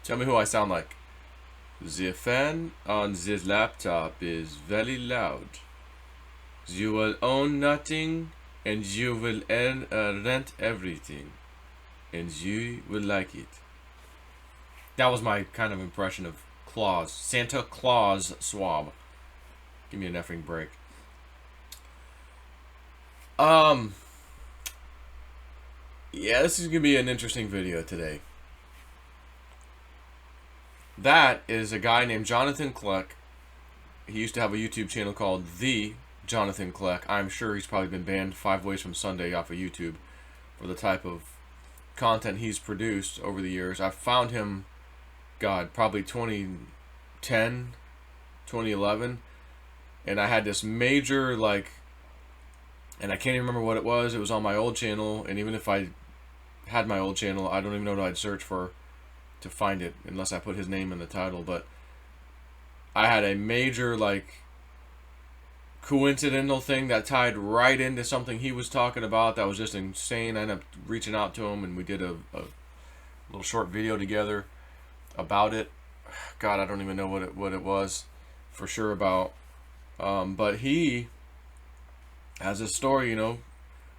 Tell me who I sound like. The fan on this laptop is very loud. You will own nothing and you will rent everything. And you will like it. That was my kind of impression of Claus. Santa Claus swab. Give me an effing break. Yeah, this is gonna be an interesting video today. That is a guy named Jonathan Kleck. He used to have a YouTube channel called The Jonathan Kleck. I'm sure he's probably been banned 5 ways from Sunday off of YouTube for the type of content he's produced over the years. I found him, God, probably 2010, 2011, and I had this major, and I can't even remember what it was. It was on my old channel, and even if I had my old channel, I don't even know what I'd search for to find it unless I put his name in the title. But I had a major coincidental thing that tied right into something he was talking about that was just insane. I ended up reaching out to him and we did a little short video together about it. God, I don't even know what it was for sure about. But he has a story,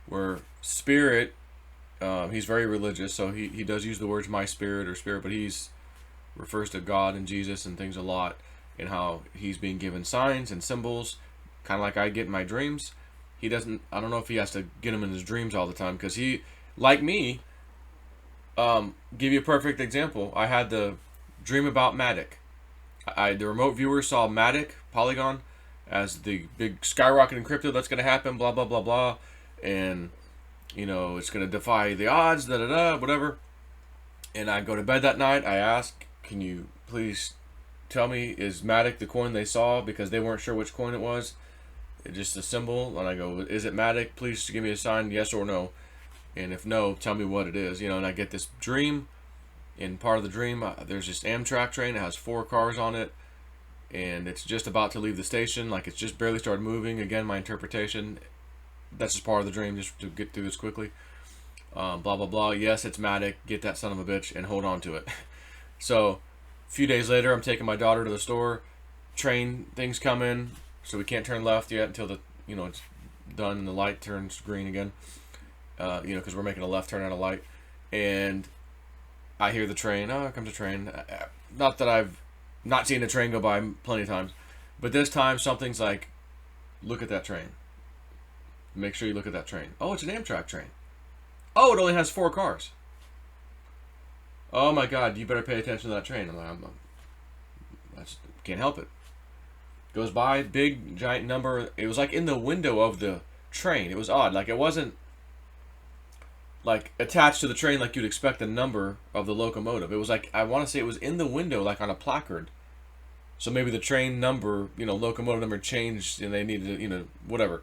where spirit. He's very religious, so he does use the words "my spirit" or "spirit," but he's refers to God and Jesus and things a lot, and how he's being given signs and symbols, kind of like I get in my dreams. He doesn't. I don't know if he has to get them in his dreams all the time, because he, like me, give you a perfect example. I had the dream about Matic. The remote viewer saw Matic Polygon as the big skyrocketing crypto that's going to happen. Blah blah blah blah, and it's going to defy the odds, whatever. And I go to bed that night. I ask, can you please tell me, is Matic the coin they saw? Because they weren't sure which coin it was. It's just a symbol. And I go, is it Matic? Please give me a sign, yes or no. And if no, tell me what it is. And I get this dream. In part of the dream, there's this Amtrak train. It has 4 cars on it. And it's just about to leave the station. Like, it's just barely started moving. Again, my interpretation. That's just part of the dream, just to get through this quickly. Blah, blah, blah. Yes, it's Matic. Get that son of a bitch and hold on to it. So, a few days later, I'm taking my daughter to the store. Train things come in, so we can't turn left yet until it's done and the light turns green again. Because we're making a left turn at a light. And I hear the train. Oh, here comes a train. Not that I've not seen a train go by plenty of times. But this time, something's like, look at that train. Make sure you look at that train. Oh, it's an Amtrak train. Oh, it only has 4 cars. Oh my God, you better pay attention to that train. I just can't help it. Goes by, big, giant number. It was like in the window of the train. It was odd. Like, it wasn't attached to the train like you'd expect the number of the locomotive. It was like, I want to say it was in the window, like on a placard. So maybe the train number, locomotive number changed and they needed to, whatever.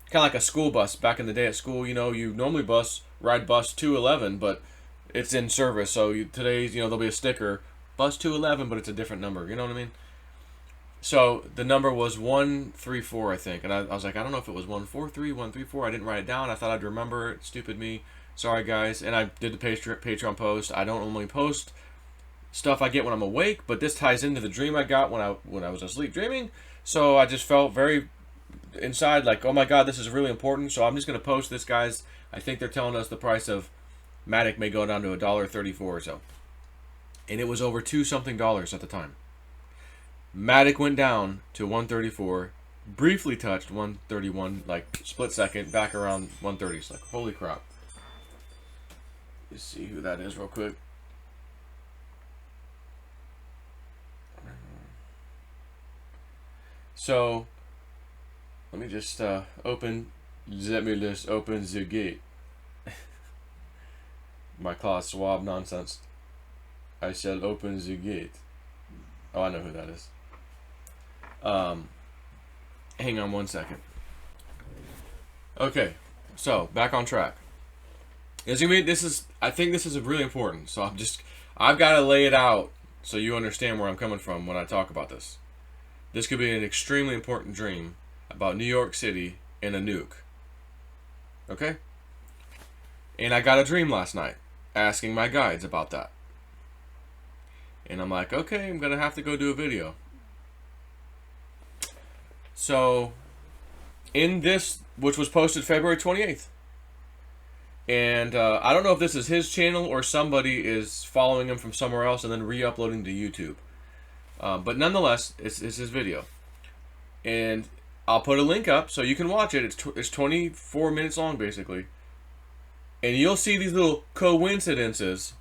Kind of like a school bus. Back in the day at school, you normally ride bus 211, but it's in service. So today's, there'll be a sticker, bus 211, but it's a different number. You know what I mean? So the number was 134, I think. And I was like, I don't know if it was 143, 134. I didn't write it down. I thought I'd remember it. Stupid me. Sorry, guys. And I did the Patreon post. I don't normally post stuff I get when I'm awake, but this ties into the dream I got when I was asleep dreaming. So I just felt very inside, like, oh my God, this is really important. So I'm just going to post this, guys. I think they're telling us the price of Matic may go down to $1.34 or so. And it was over $2 something at the time. Matic went down to 134, briefly touched 131, like split second, back around 130. It's like, holy crap. Let's see who that is real quick. So let me just open the gate. My Klaus Schwab nonsense. I shall open the gate. Oh, I know who that is. Hang on one second. Okay, so back on track. As you mean, I think this is really important. So I've got to lay it out so you understand where I'm coming from when I talk about this. This could be an extremely important dream about New York City and a nuke. Okay? And I got a dream last night asking my guides about that. And I'm like, okay, I'm gonna have to go do a video. So, in this, which was posted February 28th, and I don't know if this is his channel or somebody is following him from somewhere else and then re-uploading to YouTube. But nonetheless, it's his video. And I'll put a link up so you can watch it. It's 24 minutes long, basically. And you'll see these little coincidences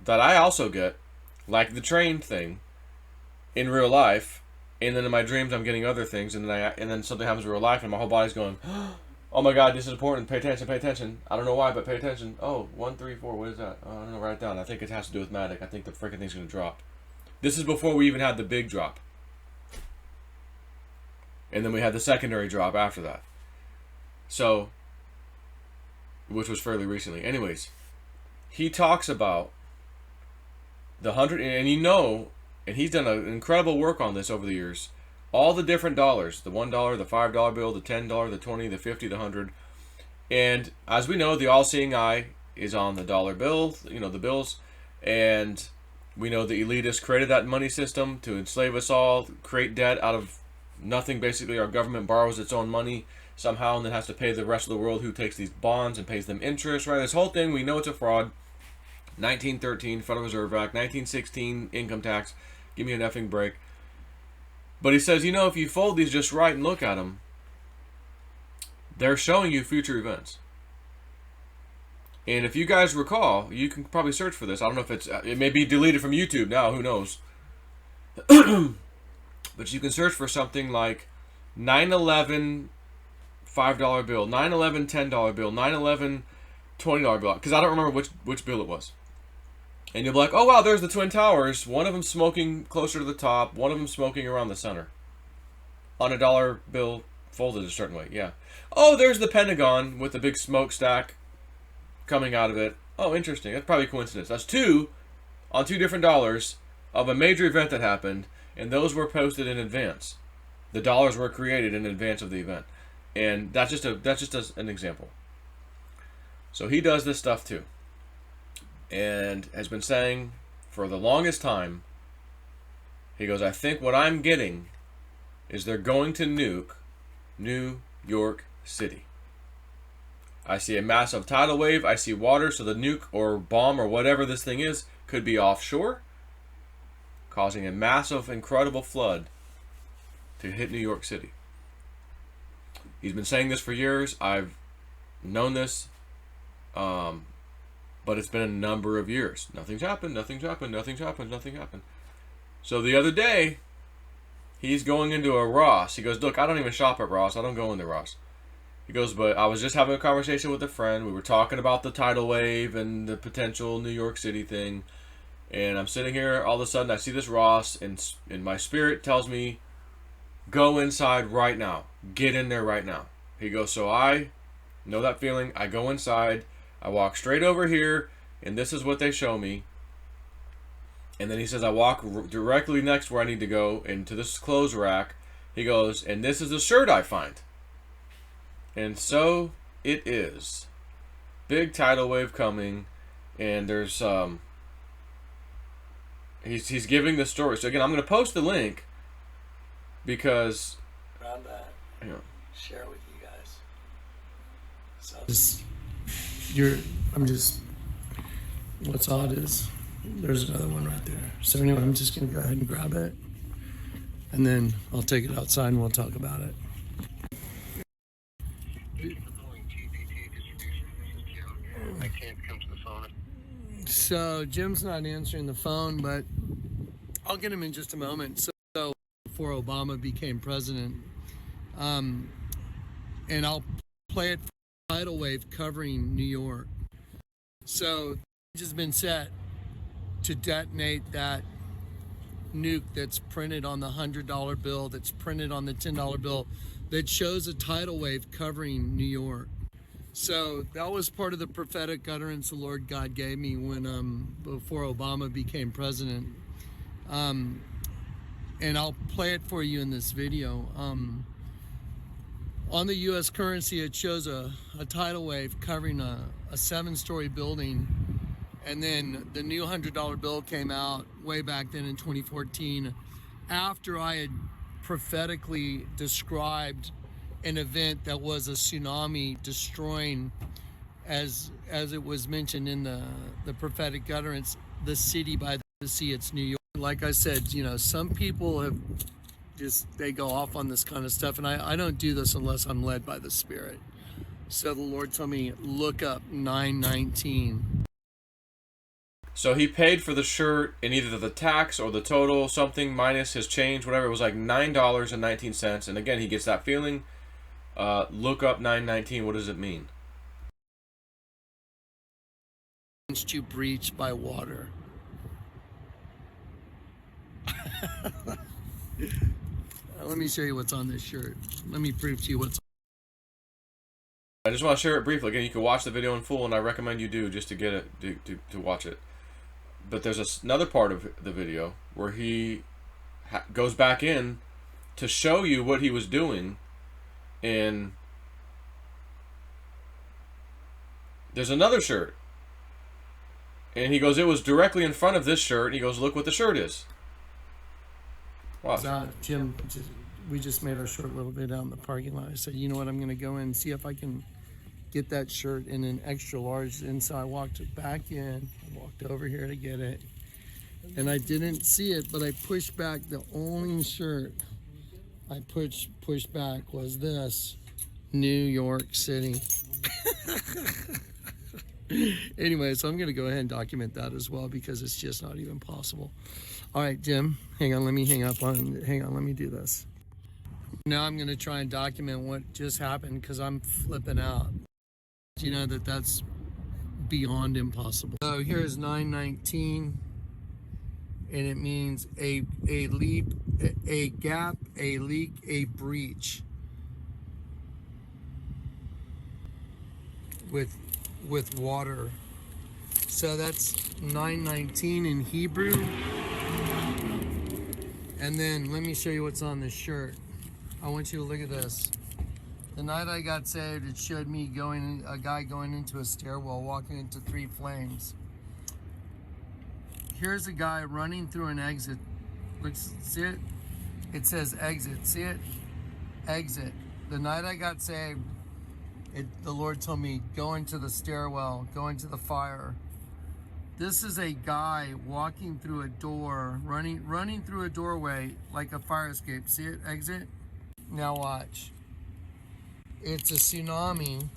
that I also get, like the train thing, in real life. And then in my dreams, I'm getting other things. And then something happens in real life, and my whole body's going, oh my God, this is important. Pay attention, pay attention. I don't know why, but pay attention. Oh, 1, 3, 4, what is that? Oh, I don't know, write it down. I think it has to do with Matic. I think the freaking thing's going to drop. This is before we even had the big drop. And then we had the secondary drop after that. So, which was fairly recently. Anyways, he talks about the 100, and you know, and he's done an incredible work on this over the years. All the different dollars, the $1, the $5 bill, the $10, the 20, the 50, the 100. And as we know, the all-seeing eye is on the dollar bill, you know, the bills. And we know the elitists created that money system to enslave us all, create debt out of nothing. Basically, our government borrows its own money somehow and then has to pay the rest of the world who takes these bonds and pays them interest, right? This whole thing, we know it's a fraud. 1913 Federal Reserve Act, 1916 income tax. Give me an effing break. But he says, you know, if you fold these just right and look at them, they're showing you future events. And if you guys recall, you can probably search for this. I don't know if it may be deleted from YouTube now, who knows. But you can search for something like 9/11 $5 bill, 9/11 $10 bill, 9/11 $20 bill. Because I don't remember which bill it was. And you'll be like, oh wow, there's the Twin Towers. One of them smoking closer to the top, one of them smoking around the center. On a dollar bill folded a certain way, yeah. Oh, there's the Pentagon with the big smokestack coming out of it. Oh, interesting. That's probably a coincidence. That's two on two different dollars of a major event that happened, and those were posted in advance. The dollars were created in advance of the event. And that's just an example. So he does this stuff too. And has been saying for the longest time, he goes, I think what I'm getting is they're going to nuke New York City. I see a massive tidal wave. I see water, so the nuke or bomb or whatever this thing is could be offshore, causing a massive, incredible flood to hit New York City. He's been saying this for years. I've known this. But it's been a number of years. Nothing's happened, nothing's happened, nothing's happened, nothing happened. So the other day, he's going into a Ross. He goes, look, I don't even shop at Ross. I don't go into Ross. He goes, but I was just having a conversation with a friend. We were talking about the tidal wave and the potential New York City thing. And I'm sitting here, all of a sudden I see this Ross, and my spirit tells me, go inside right now. Get in there right now. He goes, so I know that feeling. I go inside. I walk straight over here, and this is what they show me. And then he says, I walk directly next where I need to go into this clothes rack. He goes, and this is the shirt I find. And so it is. Big tidal wave coming, and there's he's giving the story. So again, I'm going to post the link because grab that. Yeah. Share it with you guys. So what's odd is there's another one right there. So anyway, I'm just gonna go ahead and grab it, and then I'll take it outside and we'll talk about it. I can't come to the phone. So Jim's not answering the phone, but I'll get him in just a moment. So before Obama became president, and I'll play it for a tidal wave covering New York. So it has been set to detonate that nuke that's printed on the $100 bill, that's printed on the $10 bill, that shows a tidal wave covering New York. So that was part of the prophetic utterance the Lord God gave me when before Obama became president. And I'll play it for you in this video. On the U.S. currency, it shows a tidal wave covering a 7-story building, And then the new $100 bill came out way back then in 2014, after I had prophetically described an event that was a tsunami destroying, as it was mentioned in the prophetic utterance, the city by the sea. It's New York. Like I said, you know, some people have they go off on this kind of stuff, and I don't do this unless I'm led by the Spirit. So the Lord told me, look up 919. So he paid for the shirt in either the tax or the total, something minus his change, whatever. It was like $9.19. And again, he gets that feeling. Look up 919. What does it mean? To breach by water. Let me show you what's on this shirt. Let me prove to you what's. I just want to share it briefly. Again, you can watch the video in full, and I recommend you do just to get it, to watch it. But there's another part of the video where he goes back in to show you what he was doing. And there's another shirt. And he goes, it was directly in front of this shirt. And he goes, look what the shirt is. Watch. Jim, we just made our short little bit out in the parking lot. I said, you know what, I'm going to go in and see if I can get that shirt in an extra large. And so I walked back in. I walked over here to get it. And I didn't see it, but I pushed back. The only shirt I pushed back was this, New York City. Anyway, so I'm going to go ahead and document that as well, because it's just not even possible. All right, Jim, hang on, let me let me do this. Now I'm going to try and document what just happened, because I'm flipping out. You know that's beyond impossible. So here's 919, and it means a leap, a gap, a leak, a breach. With water. So that's 919 in Hebrew. And then let me show you what's on this shirt. I want you to look at this. The night I got saved, it showed me a guy going into a stairwell, walking into 3 flames. Here's a guy running through an exit. Look, see it? It says exit. See it? Exit. The night I got saved, the Lord told me, go into the stairwell, go into the fire. This is a guy walking through a door, running through a doorway like a fire escape. See it? Exit. Now watch. It's a tsunami.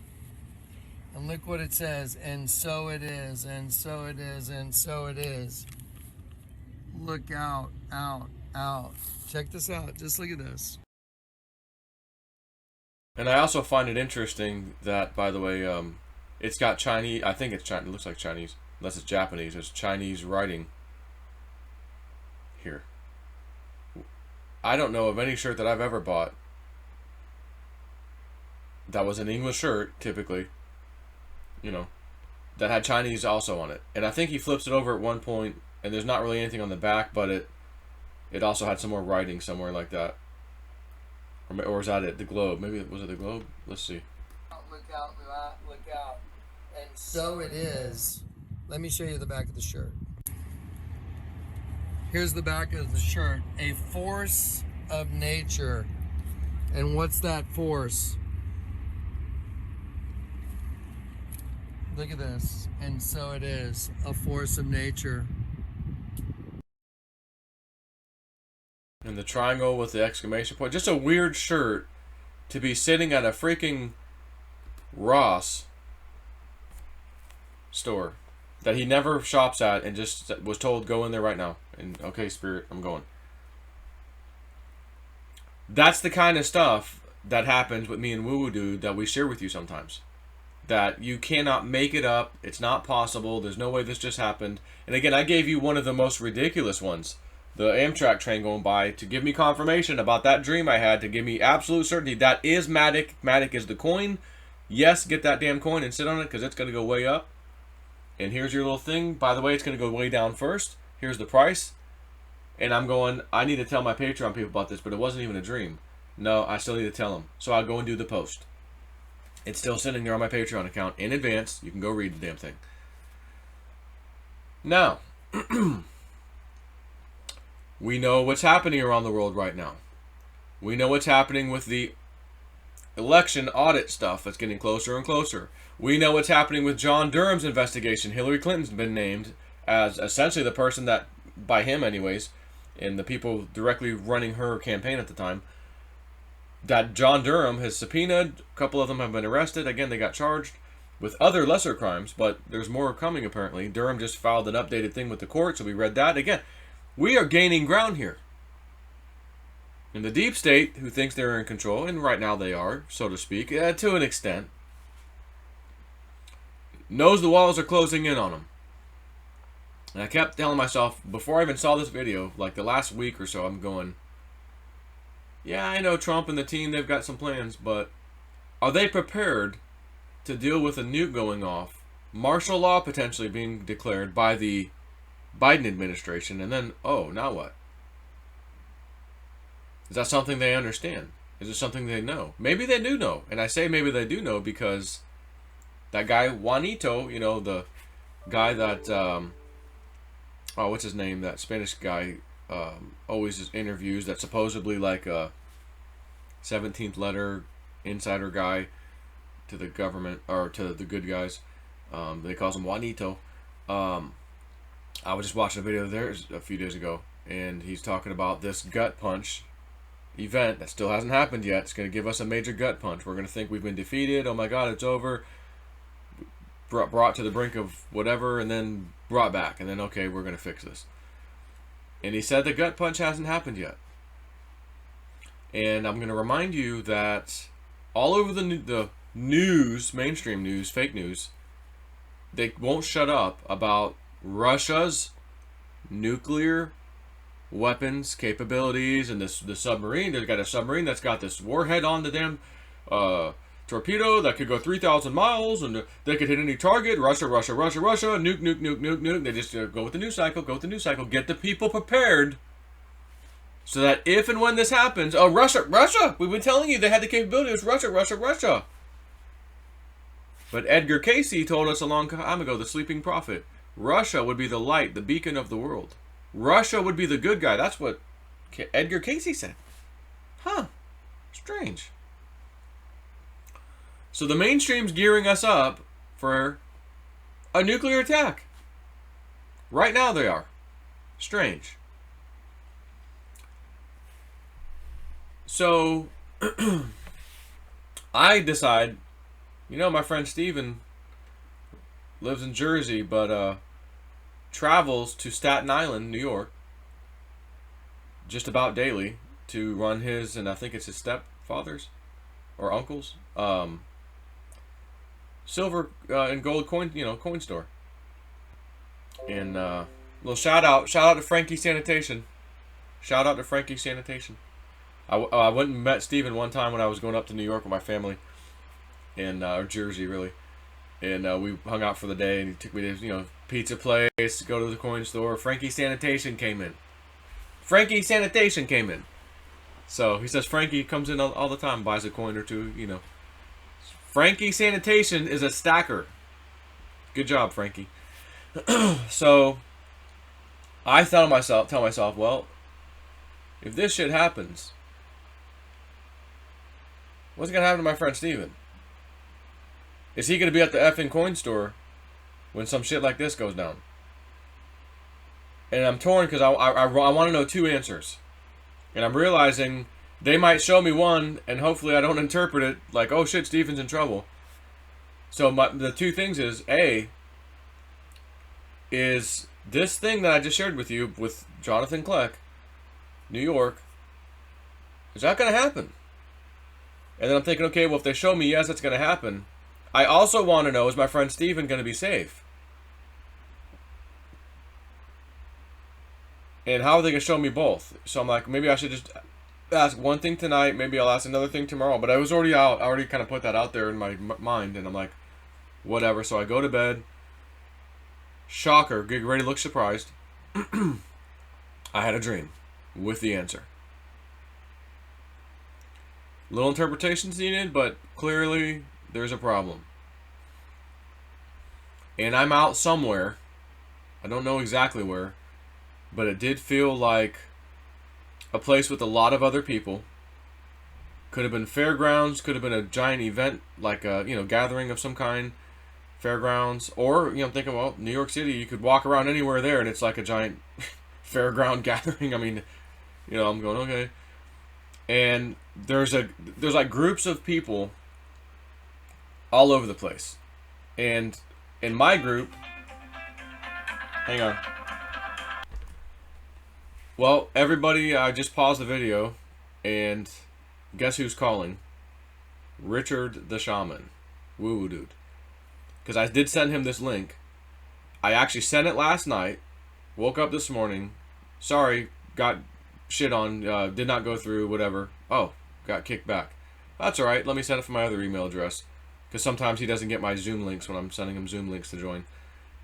And look what it says. And so it is, and so it is, and so it is. Look out, out, out. Check this out. Just look at this. And I also find it interesting that, by the way, it's got Chinese. I think it's Chinese. It looks like Chinese, unless it's Japanese. There's Chinese writing here. I don't know of any shirt that I've ever bought that was an English shirt, typically, you know, that had Chinese also on it. And I think he flips it over at one point, and there's not really anything on the back, but it also had some more writing somewhere like that. Or was that it? The globe? Maybe was it the globe? Let's see. Look out, look out. And so it is. Let me show you the back of the shirt. Here's the back of the shirt. A force of nature. And what's that force? Look at this. And so it is. A force of nature. And the triangle with the exclamation point. Just a weird shirt to be sitting at a freaking Ross store that he never shops at, and just was told, go in there right now. And okay, Spirit, I'm going. That's the kind of stuff that happens with me and Woo Woo Dude that we share with you sometimes. That you cannot make it up. It's not possible. There's no way this just happened. And again, I gave you one of the most ridiculous ones. The Amtrak train going by, to give me confirmation about that dream I had, to give me absolute certainty. That is Matic. Matic is the coin. Yes, get that damn coin and sit on it, because it's going to go way up. And here's your little thing. By the way, it's going to go way down first. Here's the price. And I'm going, I need to tell my Patreon people about this, but it wasn't even a dream. No, I still need to tell them. So I'll go and do the post. It's still sitting there on my Patreon account in advance. You can go read the damn thing. Now, we know what's happening around the world right now. We know what's happening with the election audit stuff that's getting closer and closer. We know what's happening with John Durham's investigation. Hillary Clinton's been named as essentially the person that, by him anyways, and the people directly running her campaign at the time, that John Durham has subpoenaed. A couple of them have been arrested. Again, they got charged with other lesser crimes, but there's more coming apparently. Durham just filed an updated thing with the court, so we read that. Again, we are gaining ground here. And the deep state, who thinks they're in control, and right now they are, so to speak, to an extent, knows the walls are closing in on them. And I kept telling myself, before I even saw this video, like the last week or so, I'm going, yeah, I know Trump and the team, they've got some plans, but are they prepared to deal with a nuke going off, martial law potentially being declared by the Biden administration, and then, oh, now what? Is that something they understand? Is it something they know? Maybe they do know. And I say maybe they do know because that guy, Juanito, you know, the guy that, oh, what's his name? That Spanish guy always interviews, that supposedly like a 17th letter insider guy to the government, or to the good guys. They calls him Juanito. I was just watching a video of theirs a few days ago, and he's talking about this gut punch event that still hasn't happened yet. It's going to give us a major gut punch. We're going to think we've been defeated. Oh my God, it's over. Brought to the brink of whatever, and then brought back, and then okay, we're going to fix this. And he said the gut punch hasn't happened yet. And I'm going to remind you that all over the news, mainstream news, fake news, they won't shut up about Russia's nuclear weapons capabilities and the submarine. They've got a submarine that's got this warhead on the damn torpedo that could go 3,000 miles, and they could hit any target. Russia, nuke. They just go with the news cycle, get the people prepared so that if and when this happens, oh, Russia, we've been telling you they had the capability. It was Russia. But Edgar Casey told us a long time ago, the sleeping prophet, Russia would be the light, the beacon of the world. Russia would be the good guy. That's what Edgar Casey said. Huh. Strange. So the mainstream's gearing us up for a nuclear attack. Right now they are. Strange. So I decide, you know, my friend Steven lives in Jersey, but travels to Staten Island, New York, just about daily to run his, and I think it's his stepfather's or uncle's, silver and gold coin, coin store. And little shout out to Frankie Sanitation. Shout out to Frankie Sanitation. I went and met Steven one time when I was going up to New York with my family, in or Jersey really, and we hung out for the day, and he took me to pizza place, go to the coin store. Frankie Sanitation came in. So he says Frankie comes in all the time, buys a coin or two, Frankie Sanitation is a stacker. Good job, Frankie. So I tell myself, well, if this shit happens, what's going to happen to my friend Steven? Is he going to be at the effing coin store when some shit like this goes down? And I'm torn because I want to know two answers. And I'm realizing they might show me one, and hopefully I don't interpret it like, oh shit, Steven's in trouble. So the two things is, A, is this thing that I just shared with you with Jonathan Kleck, New York, is that going to happen? And then I'm thinking, okay, well, if they show me, yes, it's going to happen. I also want to know, is my friend Steven going to be safe? And how are they going to show me both? So I'm like, maybe I should just ask one thing tonight. Maybe I'll ask another thing tomorrow. But I was already out. I already kind of put that out there in my mind. And I'm like, whatever. So I go to bed. Shocker. Get ready to look surprised. I had a dream with the answer. Little interpretations needed, but clearly there's a problem. And I'm out somewhere, I don't know exactly where, but it did feel like a place with a lot of other people. Could have been fairgrounds, could have been a giant event, like a, gathering of some kind, fairgrounds, or, I'm thinking, well, New York City, you could walk around anywhere there and it's like a giant fairground gathering. I mean, I'm going, okay. And there's like groups of people all over the place. And in my group, hang on. Well, everybody, I just paused the video, and guess who's calling? Richard the shaman. Woo-woo dude. Because I did send him this link. I actually sent it last night. Woke up this morning. Sorry, got shit on. Did not go through, whatever. Oh, got kicked back. That's alright. Let me send it from my other email address. Because sometimes he doesn't get my Zoom links when I'm sending him Zoom links to join.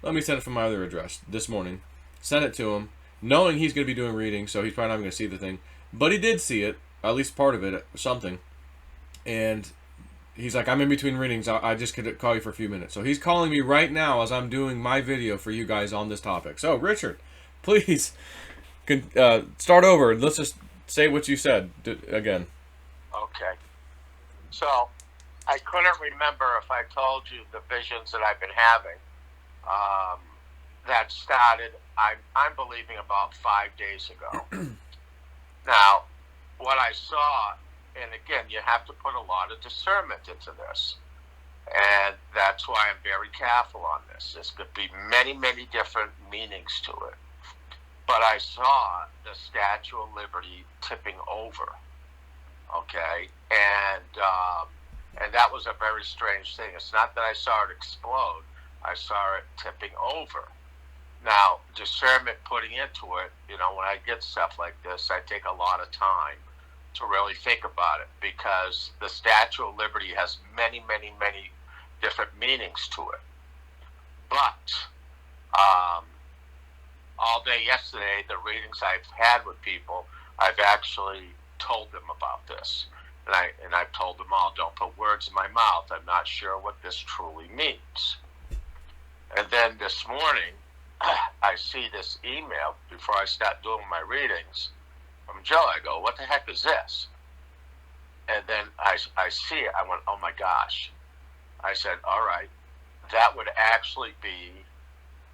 Let me send it from my other address this morning. Sent it to him, knowing he's going to be doing readings, so he's probably not going to see the thing. But he did see it, at least part of it, something. And he's like, I'm in between readings. I just could call you for a few minutes. So he's calling me right now as I'm doing my video for you guys on this topic. So, Richard, please start over. Let's just say what you said again. Okay. So, I couldn't remember if I told you the visions that I've been having. That started, I'm believing, about 5 days ago. Now, what I saw, and again, you have to put a lot of discernment into this. And that's why I'm very careful on this. There's going to be many, many different meanings to it. But I saw the Statue of Liberty tipping over. Okay? And that was a very strange thing. It's not that I saw it explode. I saw it tipping over. Now, discernment putting into it, when I get stuff like this, I take a lot of time to really think about it, because the Statue of Liberty has many, many, many different meanings to it. But all day yesterday, the readings I've had with people, I've actually told them about this. And I've told them all, don't put words in my mouth. I'm not sure what this truly means. And then this morning, I see this email before I start doing my readings from Joe. I go, what the heck is this? And then I see it. I went, oh my gosh. I said, all right, that would actually be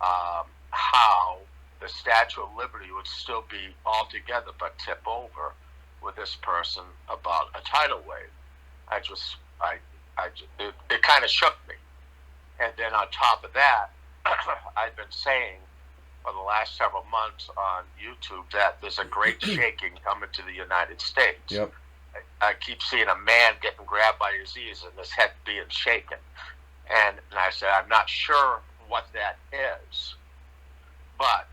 how the Statue of Liberty would still be all together but tip over with this person about a tidal wave. It kind of shook me. And then on top of that, I've been saying for the last several months on YouTube that there's a great shaking coming to the United States. Yep. I keep seeing a man getting grabbed by his ears and his head being shaken. And I said, I'm not sure what that is. But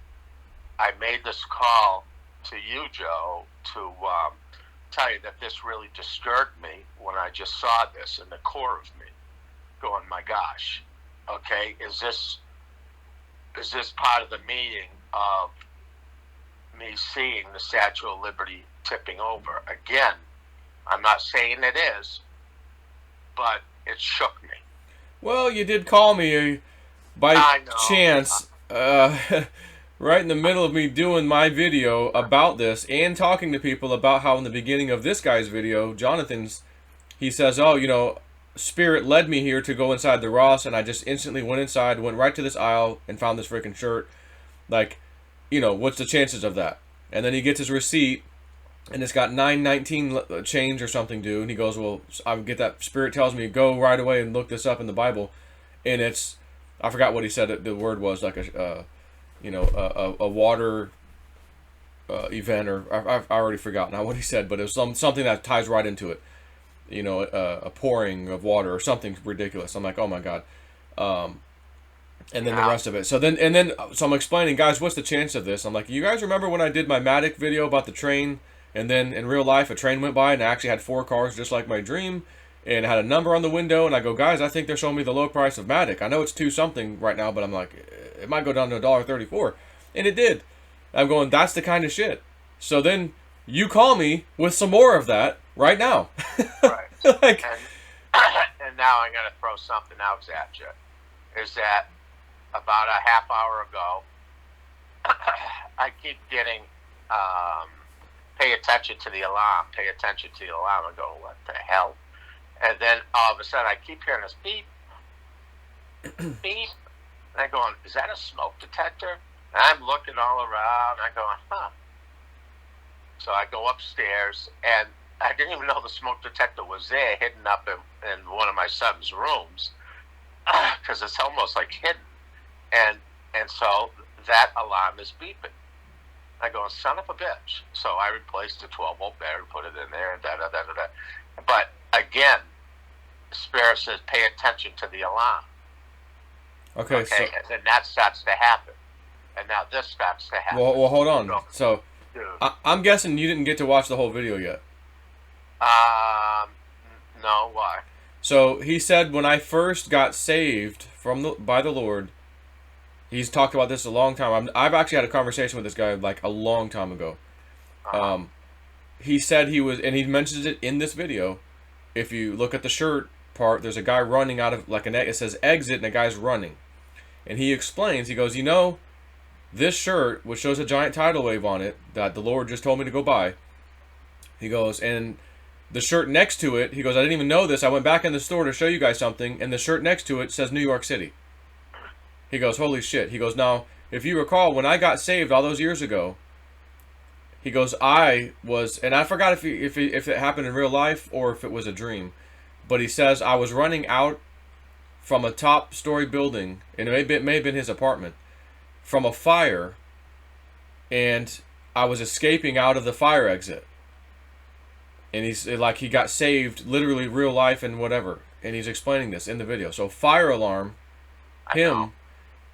I made this call to you, Joe, to tell you that this really disturbed me when I just saw this in the core of me, going, my gosh, okay, is this part of the meaning of me seeing the Statue of Liberty tipping over? Again, I'm not saying it is, but it shook me. Well, you did call me by chance, right in the middle of me doing my video about this and talking to people about how in the beginning of this guy's video, Jonathan's, he says, oh, Spirit led me here to go inside the Ross, and I just instantly went inside, went right to this aisle, and found this freaking shirt. Like, what's the chances of that? And then he gets his receipt, and it's got $9.19 change or something due, and he goes, well, I get that. Spirit tells me, go right away and look this up in the Bible. And it's, I forgot what he said the word was, like a water event, or I've already forgotten now what he said, but it was something that ties right into it. A pouring of water or something ridiculous. I'm like, oh my God. And then the rest of it. So I'm explaining, guys, what's the chance of this? I'm like, you guys remember when I did my Matic video about the train, and then in real life a train went by and I actually had 4 cars just like my dream, and had a number on the window, and I go, guys, I think they're showing me the low price of Matic. I know it's 2 something right now, but I'm like, it might go down to $1.34. And it did. I'm going, that's the kind of shit. So then you call me with some more of that right now. Right. Like, and now I'm going to throw something else at you. Is that about a half hour ago, I keep getting pay attention to the alarm, pay attention to the alarm. I go, what the hell? And then all of a sudden I keep hearing this beep, beep. And I go, is that a smoke detector? And I'm looking all around. I go, huh. So I go upstairs, and I didn't even know the smoke detector was there, hidden up in one of my son's rooms, because it's almost like hidden. And so that alarm is beeping. I go, son of a bitch. So I replaced the 12-volt battery, put it in there, and da-da-da-da-da. But again, Spirit says, pay attention to the alarm. Okay, so... And then that starts to happen. And now this starts to happen. Well, hold on. So, I'm guessing you didn't get to watch the whole video yet. No, why? So, he said when I first got saved by the Lord, he's talked about this a long time. I've actually had a conversation with this guy like a long time ago. He said he was, and he mentions it in this video. If you look at the shirt part, there's a guy running out of, like, it says exit, and a guy's running. And he explains, he goes, you know, this shirt, which shows a giant tidal wave on it, that the Lord just told me to go buy. He goes, and the shirt next to it, he goes, I didn't even know this. I went back in the store to show you guys something, and the shirt next to it says New York City. He goes, holy shit. He goes, now, if you recall, when I got saved all those years ago, he goes, I was, and I forgot if it happened in real life or if it was a dream, but he says, I was running out from a top-story building, and it may have been his apartment, from a fire, and I was escaping out of the fire exit. And he's like, he got saved, literally real life and whatever. And he's explaining this in the video. So fire alarm, him,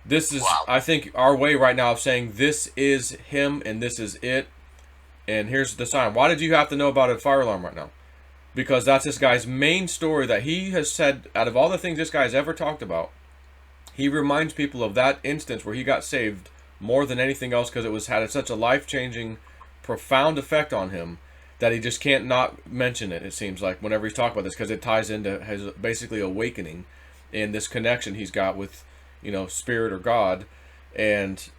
this is, wow. I think, our way right now of saying this is him and this is it. And here's the sign. Why did you have to know about a fire alarm right now? Because that's this guy's main story that he has said, out of all the things this guy's ever talked about, he reminds people of that instance where he got saved more than anything else, because it had such a life-changing, profound effect on him that he just can't not mention it, it seems like, whenever he's talking about this, because it ties into his basically awakening and this connection he's got with, you know, Spirit or God, and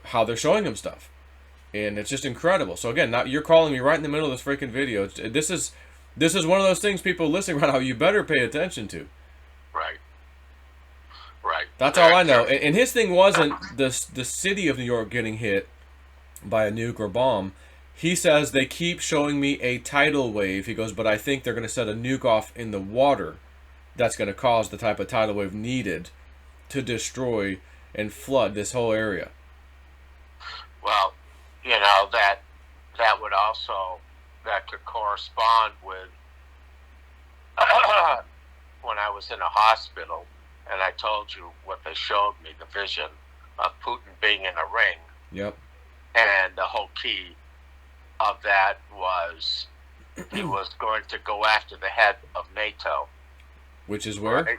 how they're showing him stuff. And it's just incredible. So again, now you're calling me right in the middle of this freaking video. This is one of those things people listening right now, you better pay attention to. Right. Right. That's all I know. And his thing wasn't the city of New York getting hit by a nuke or bomb. He says they keep showing me a tidal wave. He goes, but I think they're going to set a nuke off in the water that's going to cause the type of tidal wave needed to destroy and flood this whole area. Well, you know, that would also, that could correspond with when I was in a hospital. And I told you what they showed me, the vision of Putin being in a ring. Yep. And the whole key of that was he was going to go after the head of NATO. Which is where? Right?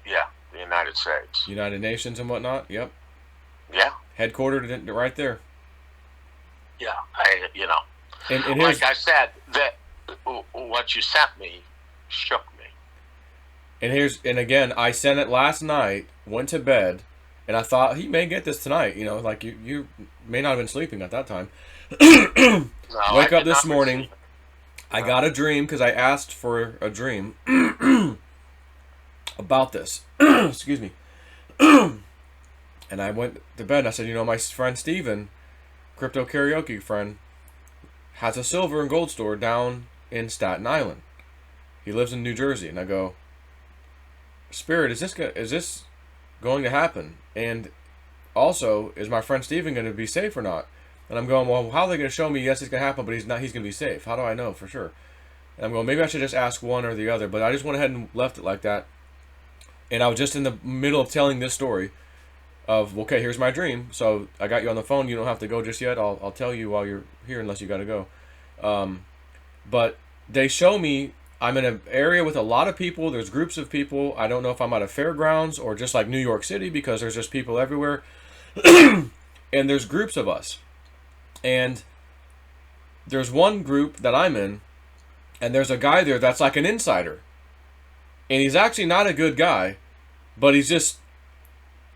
Yeah, the United States. United Nations and whatnot, yep. Yeah. Headquartered right there. Yeah, And like I said, that what you sent me shook me. And again, I sent it last night, went to bed, and I thought he may get this tonight. You know, like you may not have been sleeping at that time. Wake up this morning. I got a dream because I asked for a dream about this. Excuse me. And I went to bed and I said, you know, my friend Steven, crypto karaoke friend, has a silver and gold store down in Staten Island. He lives in New Jersey. And I go, Spirit, is this going to happen? And also, is my friend Steven going to be safe or not? And I'm going, well, how are they going to show me, yes, it's going to happen, but he's going to be safe? How do I know for sure? And I'm going, maybe I should just ask one or the other. But I just went ahead and left it like that. And I was just in the middle of telling this story of, okay, here's my dream. So I got you on the phone. You don't have to go just yet. I'll tell you while you're here unless you got to go. But they show me I'm in an area with a lot of people. There's groups of people. I don't know if I'm at a fairgrounds or just like New York City because there's just people everywhere. And there's groups of us. And there's one group that I'm in, and there's a guy there that's like an insider. And he's actually not a good guy, but he's just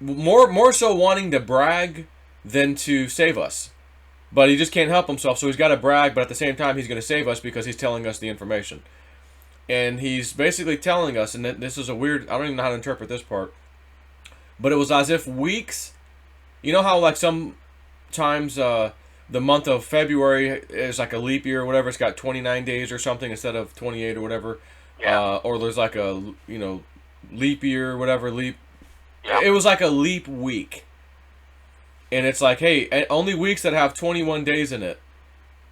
more so wanting to brag than to save us. But he just can't help himself, so he's got to brag, but at the same time, he's going to save us because he's telling us the information. And he's basically telling us, and this is a weird, I don't even know how to interpret this part, but it was as if weeks, you know how like sometimes the month of February is like a leap year or whatever, it's got 29 days or something instead of 28 or whatever, or there's like a, leap year or whatever, it was like a leap week. And it's like, hey, only weeks that have 21 days in it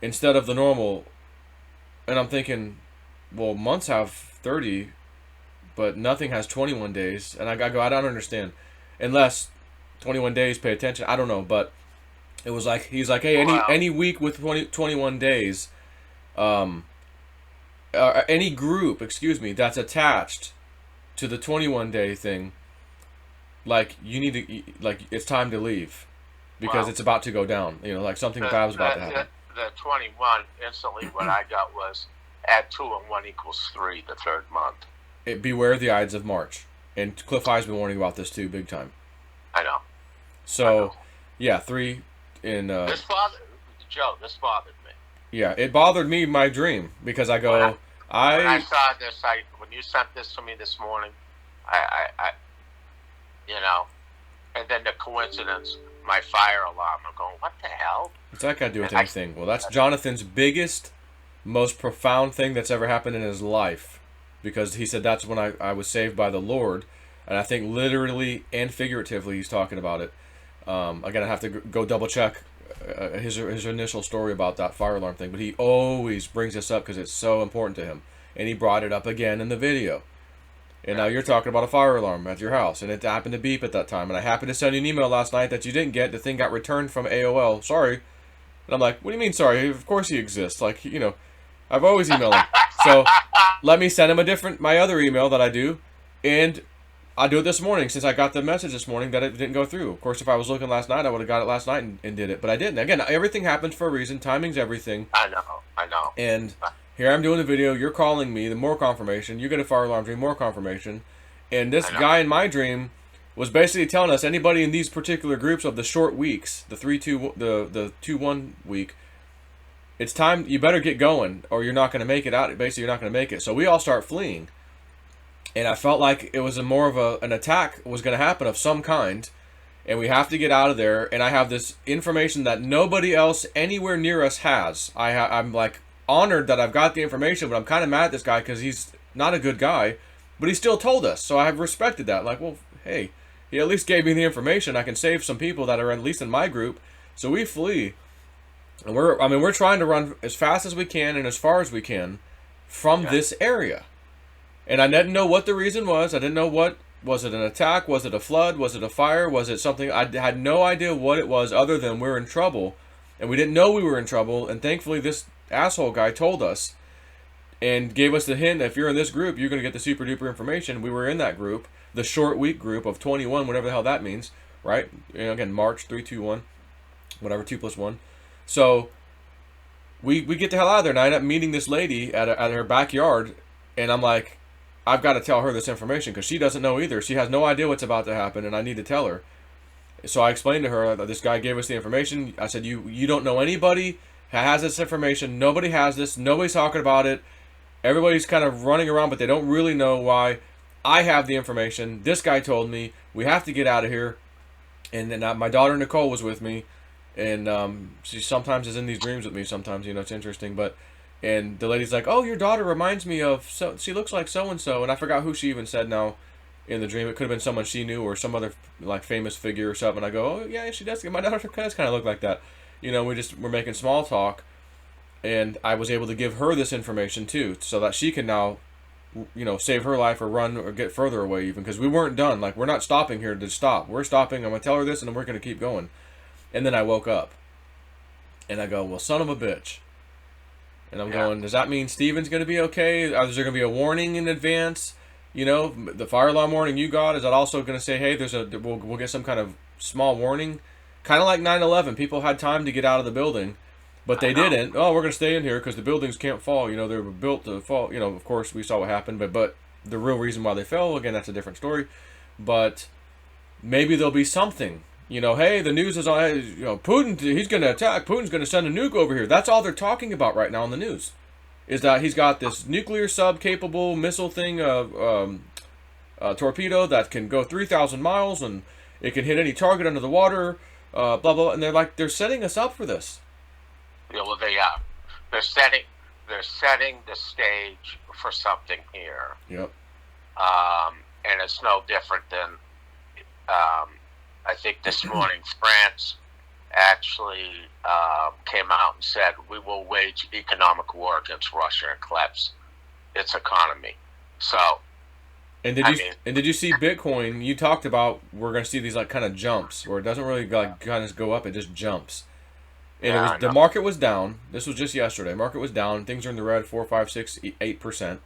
instead of the normal. And I'm thinking, well, months have 30, but nothing has 21 days. And I go, I don't understand. Unless 21 days, pay attention. I don't know. But it was like, he's like, hey, any week with 21 days, any group, that's attached to the 21 day thing, like, you need to, like, it's time to leave. Because it's about to go down. Like something bad was about to happen. The 21, instantly what I got was add 2 and 1 equals 3 the third month. Beware the Ides of March. And Cliff High's been warning about this too, big time. I know. So, yeah, 3 in... this bothered me. Yeah, it bothered me, my dream. Because I go... When I saw this, when you sent this to me this morning, I and then the coincidence... my fire alarm. I'm going, what the hell? What's that got to do with anything? Well, that's Jonathan's biggest, most profound thing that's ever happened in his life. Because he said that's when I was saved by the Lord. And I think literally and figuratively he's talking about it. Again, I have to go double check his initial story about that fire alarm thing. But he always brings this up because it's so important to him. And he brought it up again in the video. And now you're talking about a fire alarm at your house, and it happened to beep at that time. And I happened to send you an email last night that you didn't get. The thing got returned from AOL. Sorry. And I'm like, what do you mean sorry? Of course he exists. Like, I've always emailed him. So let me send him my other email that I do, and I do it this morning since I got the message this morning that it didn't go through. Of course, if I was looking last night, I would have got it last night and did it, but I didn't. Again, everything happens for a reason. Timing's everything. I know. And here I'm doing the video. You're calling me. The more confirmation. You get a fire alarm dream. More confirmation. And this guy in my dream was basically telling us anybody in these particular groups of the short weeks, the 2-1 week, it's time. You better get going, or you're not going to make it out. Basically, you're not going to make it. So we all start fleeing. And I felt like it was more of an attack was going to happen of some kind, and we have to get out of there. And I have this information that nobody else anywhere near us has. I'm like honored that I've got the information, but I'm kind of mad at this guy because he's not a good guy, but he still told us. So I have respected that. Like, well, hey, he at least gave me the information. I can save some people that are at least in my group. So we flee, and we're trying to run as fast as we can and as far as we can from this area. And I didn't know what the reason was. I didn't know was it an attack? Was it a flood? Was it a fire? Was it something? I had no idea what it was other than we're in trouble. And we didn't know we were in trouble. And thankfully this asshole guy told us and gave us the hint that if you're in this group, you're going to get the super duper information. We were in that group, the short week group of 21, whatever the hell that means, right? Again, March 3, 2, 1, whatever, 2 plus 1. So we get the hell out of there. And I end up meeting this lady at her backyard. And I'm like, I've got to tell her this information because she doesn't know either. She has no idea what's about to happen, and I need to tell her. So I explained to her that this guy gave us the information. I said, you don't know anybody has this information. Nobody has this. Nobody's talking about it. Everybody's kind of running around, but they don't really know why. I have the information. This guy told me. We have to get out of here. And then my daughter Nicole was with me, and she sometimes is in these dreams with me. Sometimes, it's interesting, but. And the lady's like, oh, your daughter reminds me of, she looks like so-and-so. And I forgot who she even said now in the dream. It could have been someone she knew or some other, like, famous figure or something. And I go, oh, yeah, she does. My daughter does kind of look like that. We're making small talk. And I was able to give her this information, too, so that she can now, save her life or run or get further away even. Because we weren't done. Like, we're not stopping here to stop. We're stopping. I'm going to tell her this, and then we're going to keep going. And then I woke up. And I go, well, son of a bitch. And I'm going, does that mean Steven's going to be okay? Is there going to be a warning in advance? The fire alarm warning you got, is that also going to say, hey, we'll get some kind of small warning? Kind of like 9/11. People had time to get out of the building, but they didn't. Oh, we're going to stay in here because the buildings can't fall. They were built to fall. Of course, we saw what happened, but the real reason why they fell, again, that's a different story. But maybe there'll be something You know, hey, the news is on. You know, Putin, he's going to attack. Putin's going to send a nuke over here. That's all they're talking about right now on the news. Is that he's got this nuclear sub-capable missile thing, torpedo that can go 3,000 miles and it can hit any target under the water. Blah blah. And they're setting us up for this. Yeah, well, they are. They're setting the stage for something here. Yep. And it's no different than. I think this morning France actually came out and said we will wage economic war against Russia and collapse its economy. So, and did you see Bitcoin? You talked about we're going to see these like kind of jumps where it doesn't really like kind of go up; it just jumps. And the market was down. This was just yesterday. Market was down. Things are in the red, 4, 5, 6, 8%.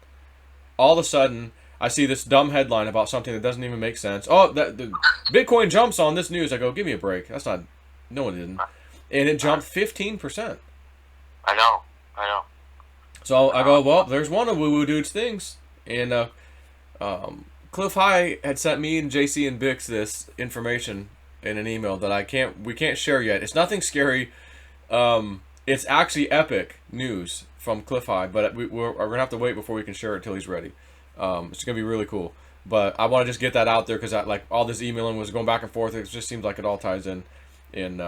All of a sudden, I see this dumb headline about something that doesn't even make sense. Oh, the Bitcoin jumps on this news. I go, give me a break. That's not. No, it didn't. And it jumped 15%. I know. So I go, well, there's one of Woo Woo Dude's things. And Cliff High had sent me and JC and Bix this information in an email that we can't share yet. It's nothing scary. It's actually epic news from Cliff High, but we're going to have to wait before we can share it till he's ready. It's going to be really cool. But I want to just get that out there because like all this emailing was going back and forth. It just seems like it all ties in. And,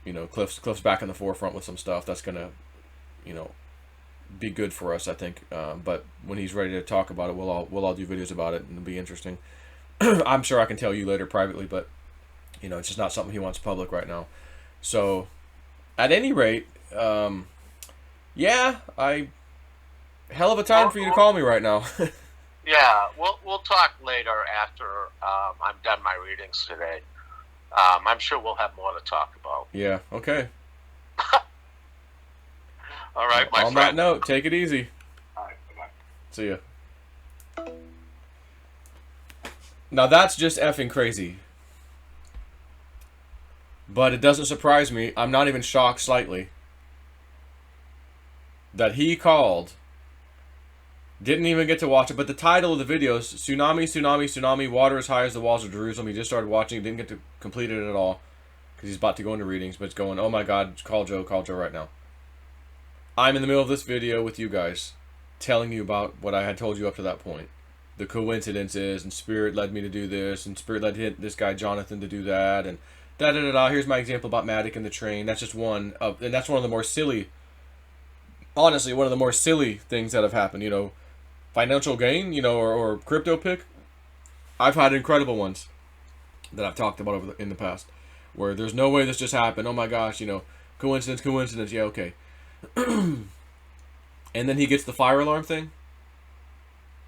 you know, Cliff's back in the forefront with some stuff that's going to, you know, be good for us, I think. But when he's ready to talk about it, we'll all do videos about it and it'll be interesting. I'm sure I can tell you later privately, but, you know, it's just not something he wants public right now. So, at any rate, yeah, hell of a time for you to call me right now. Yeah, we'll talk later after I'm done my readings today. I'm sure we'll have more to talk about. Yeah, okay. All right, my friend. On that note, take it easy. All right, bye-bye. See ya. Now that's just effing crazy. But it doesn't surprise me. I'm not even shocked slightly that he called. Didn't even get to watch it, but the title of the video is Tsunami, Tsunami, Tsunami, Water as High as the Walls of Jerusalem. He just started watching, didn't get to complete it at all because he's about to go into readings, but it's going, oh my God, call Joe right now. I'm in the middle of this video with you guys, telling you about what I had told you up to that point. The coincidences, and Spirit led me to do this, and Spirit led this guy Jonathan to do that, and da-da-da-da. Here's my example about Matic and the train. That's just one of, and that's one of the more silly, honestly, one of the more silly things that have happened, you know. Financial gain, you know, or crypto pick. I've had incredible ones that I've talked about in the past where there's no way this just happened. Oh my gosh, you know, coincidence. Yeah, okay. And then he gets the fire alarm thing.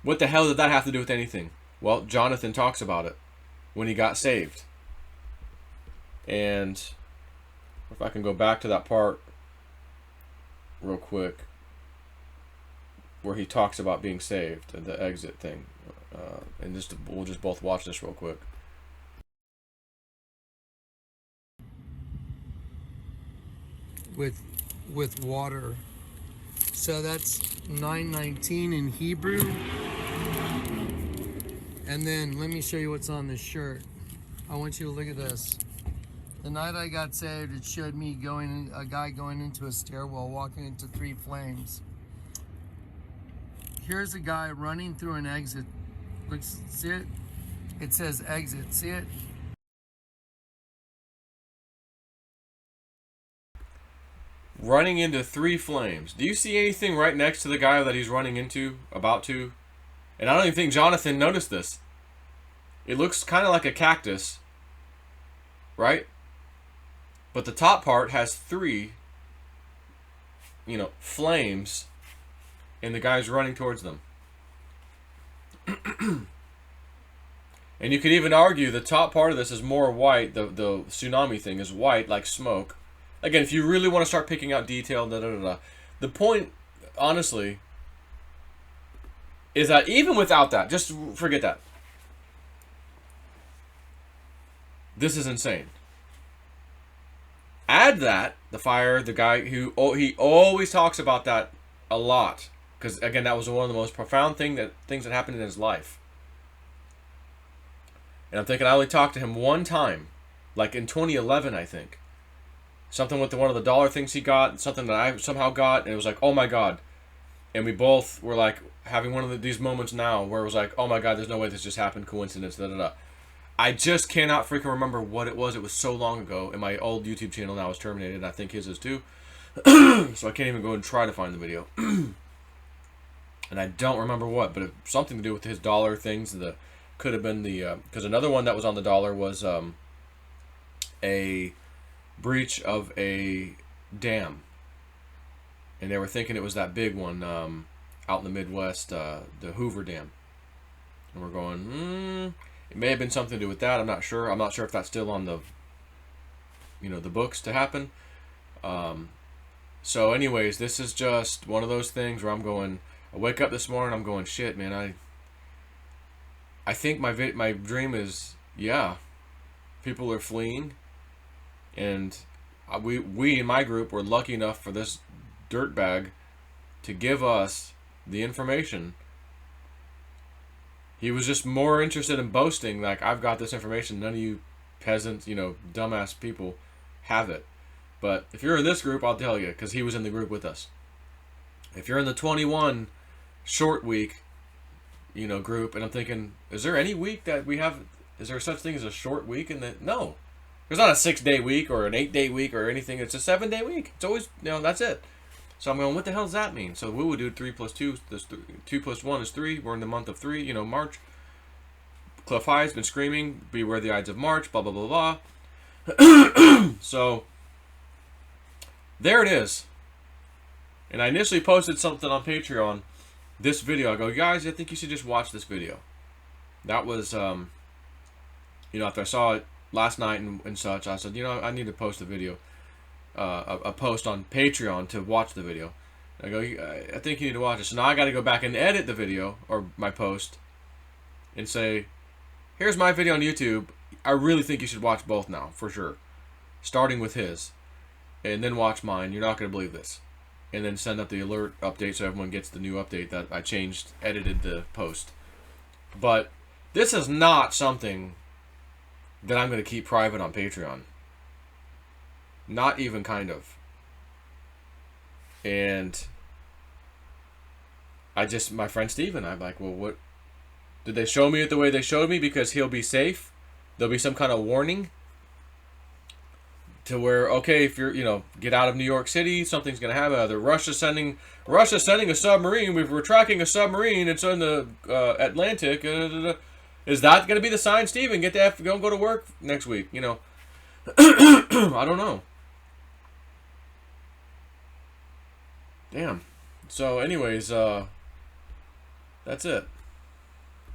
What the hell did that have to do with anything? Well, Jonathan talks about it when he got saved. And if I can go back to that part real quick, where he talks about being saved and the exit thing, and we'll just both watch this real quick. With water, so that's 9:19 in Hebrew. And then let me show you what's on this shirt. I want you to look at this. The night I got saved, it showed me a guy going into a stairwell, walking into 3 flames. Here's a guy running through an exit. Look, see it? It says exit. See it? Running into 3 flames. Do you see anything right next to the guy that he's running into, about to? And I don't even think Jonathan noticed this. It looks kind of like a cactus, right? But the top part has 3, you know, flames. And the guy's running towards them. And you could even argue the top part of this is more white. The tsunami thing is white, like smoke. Again, if you really want to start picking out detail, the point, honestly, is that even without that, just forget that. This is insane. Add that, the fire, the guy who, he always talks about that a lot. Because, again, that was one of the most profound things that happened in his life. And I'm thinking I only talked to him one time. like in 2011, I think. Something with one of the dollar things he got, something that I somehow got, and it was like, oh my god. And we both were like having one of these moments now where it was like, oh my god, there's no way this just happened, coincidence, da da da. I just cannot freaking remember what it was. It was so long ago, and my old YouTube channel now is terminated, and I think his is too. So I can't even go and try to find the video. And I don't remember what, but something to do with his dollar things. Could have been the, because another one that was on the dollar was a breach of a dam. And they were thinking it was that big one out in the Midwest, the Hoover Dam. And we're going, it may have been something to do with that. I'm not sure. I'm not sure if that's still on the, the books to happen. So anyways, this is just one of those things where I'm going, I wake up this morning, I'm going, shit, man, I think my dream is, yeah, people are fleeing, and we in my group were lucky enough for this dirtbag to give us the information. He was just more interested in boasting, like, I've got this information, none of you peasants, dumbass people have it. But if you're in this group, I'll tell you, because he was in the group with us. If you're in the 21 short week, group, and I'm thinking, is there any week that we have, is there such thing as a short week? No. There's not a 6-day week or an 8-day week or anything. It's a 7-day week. It's always, that's it. So I'm going, what the hell does that mean? So we would do 3 plus 2. 2 plus 1 is 3. We're in the month of 3, March. Cliff High's been screaming, beware the Ides of March, blah, blah, blah, blah. So there it is. And I initially posted something on Patreon, this video. I go, guys, I think you should just watch this video. That was, after I saw it last night and such, I said, I need to post a video, a post on Patreon to watch the video. I go, I think you need to watch it. So now I got to go back and edit the video, or my post, and say, here's my video on YouTube. I really think you should watch both now, for sure. Starting with his, and then watch mine. You're not going to believe this. And then send up the alert update so everyone gets the new update that I edited the post. But this is not something that I'm going to keep private on Patreon. Not even kind of. And my friend Steven, I'm like, well, what? Did they show me it the way they showed me because he'll be safe? There'll be some kind of warning to where, okay, if you're, get out of New York City, something's going to happen. Either Russia's sending a submarine. We're tracking a submarine. It's in the Atlantic. Is that going to be the sign, Steven? Don't go to work next week, I don't know. Damn. So anyways, that's it.